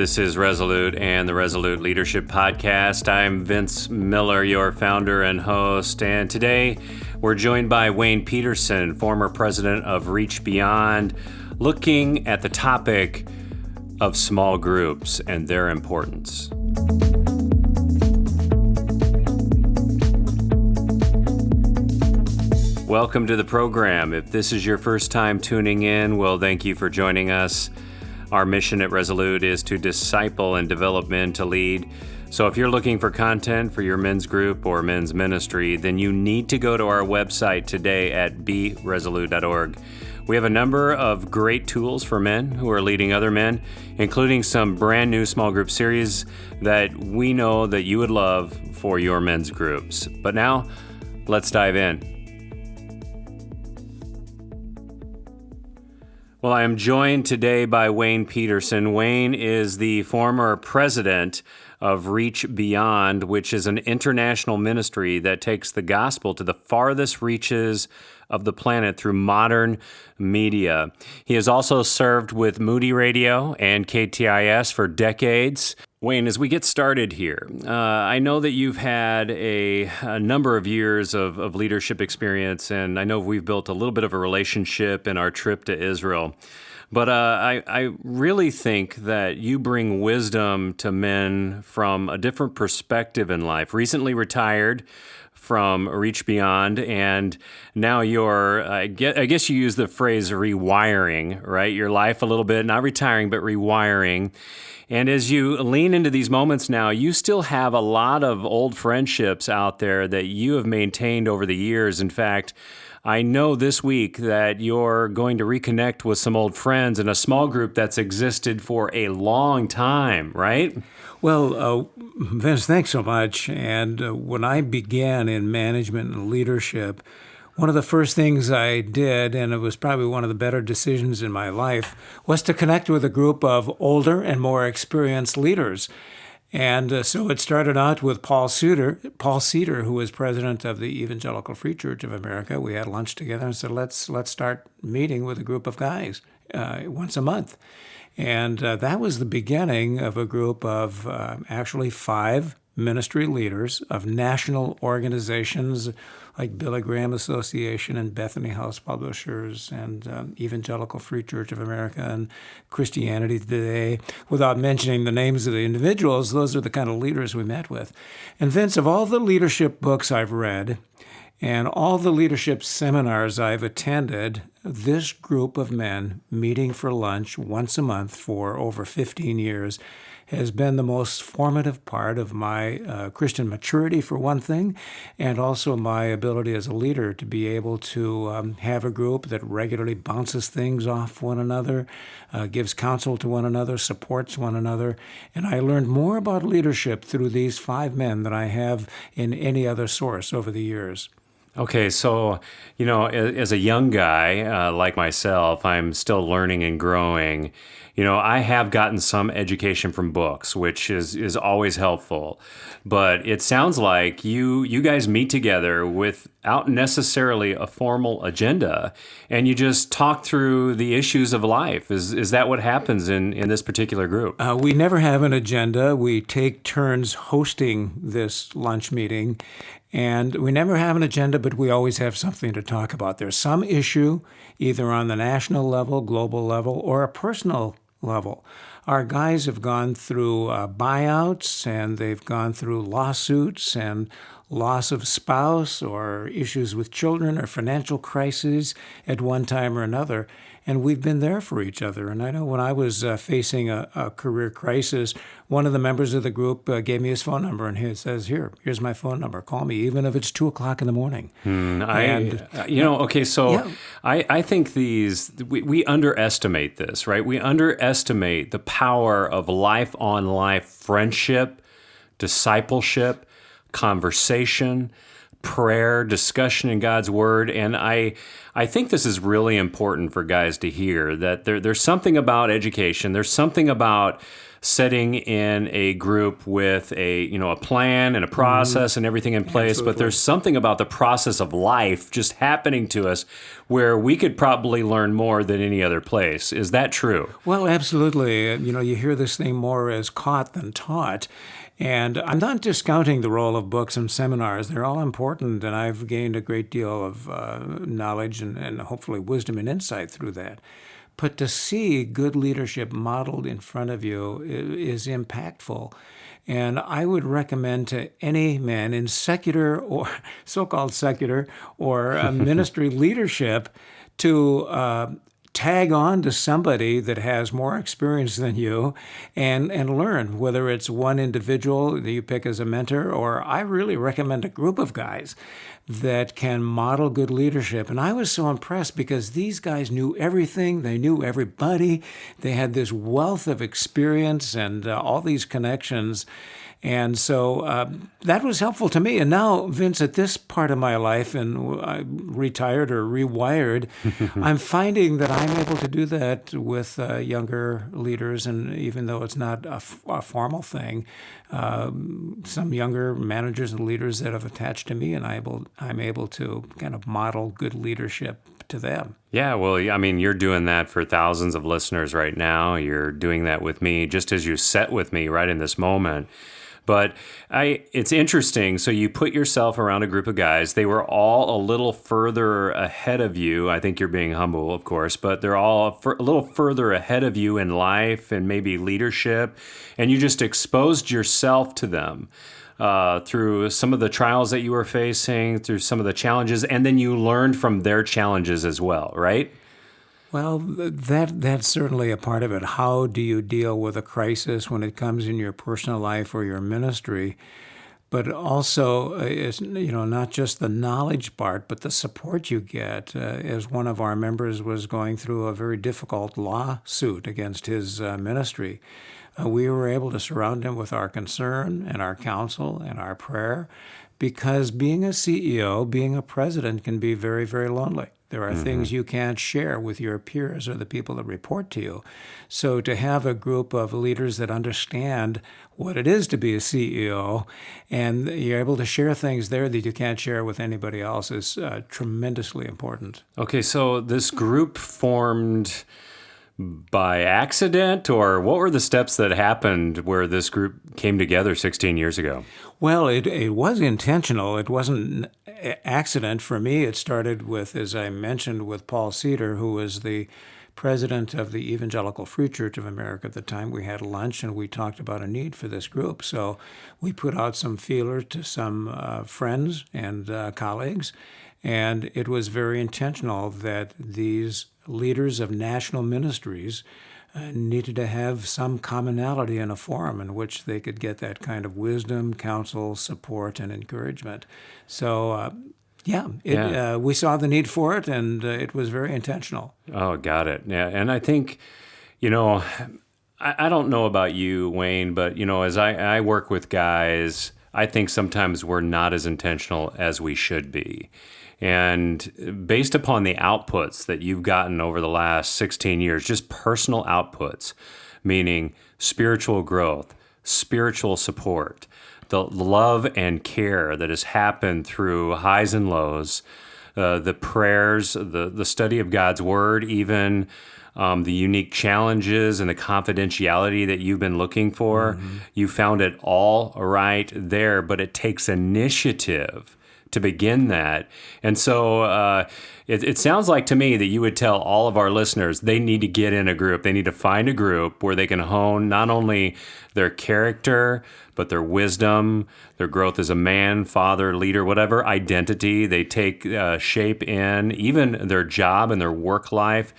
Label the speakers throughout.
Speaker 1: This is Resolute and the Resolute Leadership Podcast. I'm Vince Miller, your founder and host, and today we're joined by Wayne Pederson, former president of Reach Beyond, looking at the topic of small groups and their importance. Welcome to the program. If this is your first time tuning in, well, thank you for joining us. Our mission at Resolute is to disciple and develop men to lead. So if you're looking for content for your men's group or men's ministry, then you need to go to our website today at beresolute.org. We have a number of great tools for men who are leading other men, including some brand new small group series that we know that you would love for your men's groups. But now, let's dive in. Well, I am joined today by Wayne Pederson. Wayne is the former president of Reach Beyond, which is an international ministry that takes the gospel to the farthest reaches of the planet through modern media. He has also served with Moody Radio and KTIS for decades. Wayne, as we get started here, I know that you've had a number of years of leadership experience, and I know we've built a little bit of a relationship in our trip to Israel. But I really think that you bring wisdom to men from a different perspective in life. Recently retired from Reach Beyond, and now you're, I guess you use the phrase rewiring, right? Your life a little bit, not retiring, but rewiring. And as you lean into these moments now, you still have a lot of old friendships out there that you have maintained over the years. In fact, I know this week that you're going to reconnect with some old friends in a small group that's existed for a long time, right?
Speaker 2: Well, Vince, thanks so much. And when I began in management and leadership, one of the first things I did, and it was probably one of the better decisions in my life, was to connect with a group of older and more experienced leaders. And so it started out with Paul Cedar, who was president of the Evangelical Free Church of America. We had lunch together and said, let's start meeting with a group of guys once a month. And that was the beginning of a group of actually 5 ministry leaders of national organizations like Billy Graham Association and Bethany House Publishers and Evangelical Free Church of America and Christianity Today. Without mentioning the names of the individuals, those are the kind of leaders we met with. And Vince, of all the leadership books I've read and all the leadership seminars I've attended, this group of men meeting for lunch once a month for over 15 years has been the most formative part of my Christian maturity, for one thing, and also my ability as a leader to be able to have a group that regularly bounces things off one another, gives counsel to one another, supports one another. And I learned more about leadership through these 5 men than I have in any other source over the years.
Speaker 1: Okay, so, as a young guy like myself, I'm still learning and growing. I have gotten some education from books, which is always helpful. But it sounds like you guys meet together without necessarily a formal agenda, and you just talk through the issues of life. Is that what happens in this particular group?
Speaker 2: We never have an agenda. We take turns hosting this lunch meeting, and we never have an agenda, but we always have something to talk about. There's some issue, either on the national level, global level, or a personal level. Our guys have gone through buyouts, and they've gone through lawsuits and loss of spouse or issues with children or financial crises at one time or another. And we've been there for each other. And I know when I was facing a career crisis, one of the members of the group gave me his phone number, and he says, here's my phone number. Call me, even if it's 2:00 in the morning.
Speaker 1: I think we underestimate this, right? We underestimate the power of life-on-life friendship, discipleship, conversation, prayer, discussion in God's Word. And I think this is really important for guys to hear, that there's something about education, there's something about setting in a group with a plan and a process and everything in place.
Speaker 2: Absolutely.
Speaker 1: But there's something about the process of life just happening to us where we could probably learn more than any other place. Is that true?
Speaker 2: Well, absolutely. You hear this thing more as caught than taught. And I'm not discounting the role of books and seminars. They're all important, and I've gained a great deal of knowledge and hopefully wisdom and insight through that. But to see good leadership modeled in front of you is impactful. And I would recommend to any man in secular or so-called secular or ministry leadership to tag on to somebody that has more experience than you and learn, whether it's one individual that you pick as a mentor, or I really recommend a group of guys that can model good leadership. And I was so impressed because these guys knew everything. They knew everybody. They had this wealth of experience and all these connections. And so that was helpful to me. And now, Vince, at this part of my life, and I retired or rewired, I'm finding that I'm able to do that with younger leaders. And even though it's not a formal thing, some younger managers and leaders that have attached to me, and I'm able to kind of model good leadership to them.
Speaker 1: Yeah, well, I mean, you're doing that for thousands of listeners right now. You're doing that with me, just as you set with me right in this moment. But it's interesting. So you put yourself around a group of guys. They were all a little further ahead of you. I think you're being humble, of course, but they're all a little further ahead of you in life and maybe leadership. And you just exposed yourself to them through some of the trials that you were facing, through some of the challenges, and then you learned from their challenges as well, right?
Speaker 2: Well, that's certainly a part of it. How do you deal with a crisis when it comes in your personal life or your ministry? But also, it's not just the knowledge part, but the support you get. As one of our members was going through a very difficult lawsuit against his ministry, we were able to surround him with our concern and our counsel and our prayer, because being a CEO, being a president can be very, very lonely. There are things you can't share with your peers or the people that report to you. So to have a group of leaders that understand what it is to be a CEO, and you're able to share things there that you can't share with anybody else, is tremendously important.
Speaker 1: Okay, so this group formed by accident, or what were the steps that happened where this group came together 16 years ago?
Speaker 2: Well, it was intentional. It wasn't an accident for me. It started with, as I mentioned, with Paul Cedar, who was the president of the Evangelical Free Church of America at the time. We had lunch and we talked about a need for this group. So we put out some feelers to some friends and colleagues, and it was very intentional that these leaders of national ministries needed to have some commonality in a forum in which they could get that kind of wisdom, counsel, support, and encouragement. So, we saw the need for it, and it was very intentional.
Speaker 1: Oh, got it. Yeah, and I think, I don't know about you, Wayne, but, as I work with guys, I think sometimes we're not as intentional as we should be. And based upon the outputs that you've gotten over the last 16 years, just personal outputs, meaning spiritual growth, spiritual support, the love and care that has happened through highs and lows, the prayers, the study of God's Word, even the unique challenges and the confidentiality that you've been looking for, you found it all right there, but it takes initiative to begin that. And so it sounds like to me that you would tell all of our listeners they need to get in a group. They need to find a group where they can hone not only their character, but their wisdom, their growth as a man, father, leader, whatever identity they take shape in, even their job and their work life.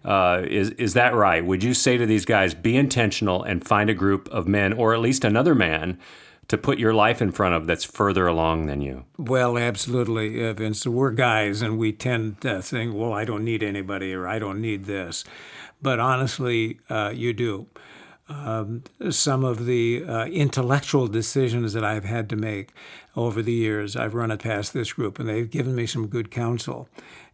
Speaker 1: Is that right? Would you say to these guys, be intentional and find a group of men, or at least another man, to put your life in front of that's further along than you?
Speaker 2: Well, absolutely, Vince. We're guys, and we tend to think, well, I don't need anybody, or I don't need this. But honestly, you do. some of the intellectual decisions that I've had to make over the years. I've run it past this group, and they've given me some good counsel,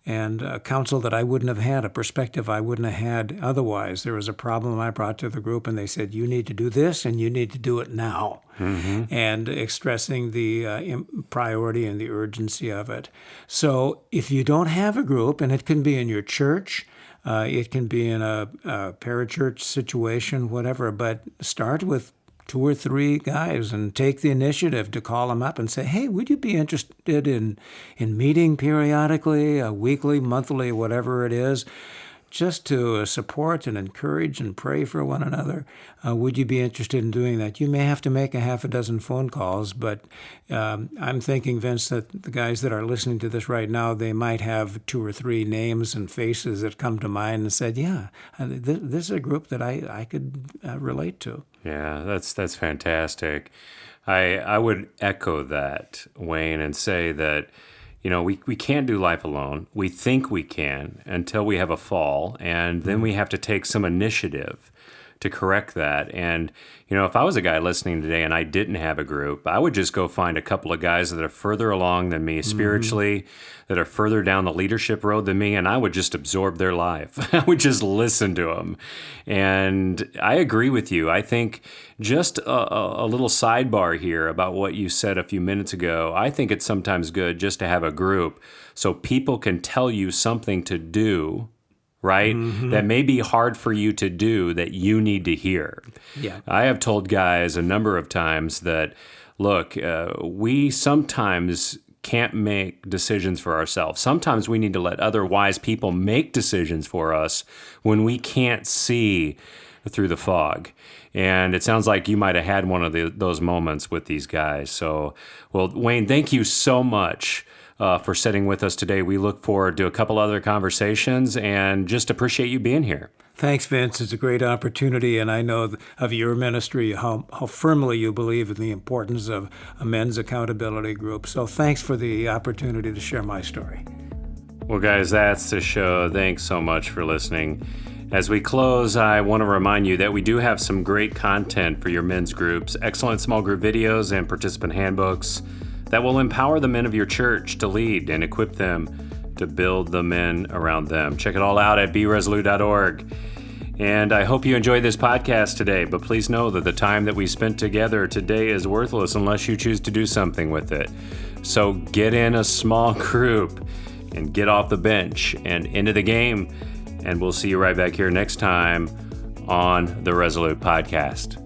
Speaker 2: and counsel that I wouldn't have had, a perspective I wouldn't have had otherwise. There was a problem I brought to the group, and they said, you need to do this, and you need to do it now, and expressing the priority and the urgency of it. So if you don't have a group, and it can be in your church, it can be in a parachurch situation, whatever, but start with 2 or 3 guys and take the initiative to call them up and say, hey, would you be interested in meeting periodically, weekly, monthly, whatever it is, just to support and encourage and pray for one another? Would you be interested in doing that? You may have to make a half a dozen phone calls, but I'm thinking, Vince, that the guys that are listening to this right now, they might have 2 or 3 names and faces that come to mind and said, yeah, this is a group that I could relate to.
Speaker 1: Yeah, that's fantastic. I would echo that, Wayne, and say that, we can't do life alone. We think we can until we have a fall, and then we have to take some initiative to correct that. And, if I was a guy listening today and I didn't have a group, I would just go find a couple of guys that are further along than me spiritually, that are further down the leadership road than me, and I would just absorb their life. I would just listen to them. And I agree with you. I think just a little sidebar here about what you said a few minutes ago. I think it's sometimes good just to have a group so people can tell you something to do, right? That may be hard for you to do that you need to hear.
Speaker 2: Yeah.
Speaker 1: I have told guys a number of times that, look, we sometimes can't make decisions for ourselves. Sometimes we need to let other wise people make decisions for us when we can't see through the fog. And it sounds like you might have had one of those moments with these guys. So, well, Wayne, thank you so much for sitting with us today. We look forward to a couple other conversations and just appreciate you being here.
Speaker 2: Thanks, Vince. It's a great opportunity, and I know of your ministry, how firmly you believe in the importance of a men's accountability group. So thanks for the opportunity to share my story.
Speaker 1: Well, guys, that's the show. Thanks so much for listening. As we close, I want to remind you that we do have some great content for your men's groups, excellent small group videos and participant handbooks that will empower the men of your church to lead and equip them to build the men around them. Check it all out at beresolute.org. And I hope you enjoyed this podcast today, but please know that the time that we spent together today is worthless unless you choose to do something with it. So get in a small group and get off the bench and into the game. And we'll see you right back here next time on the Resolute Podcast.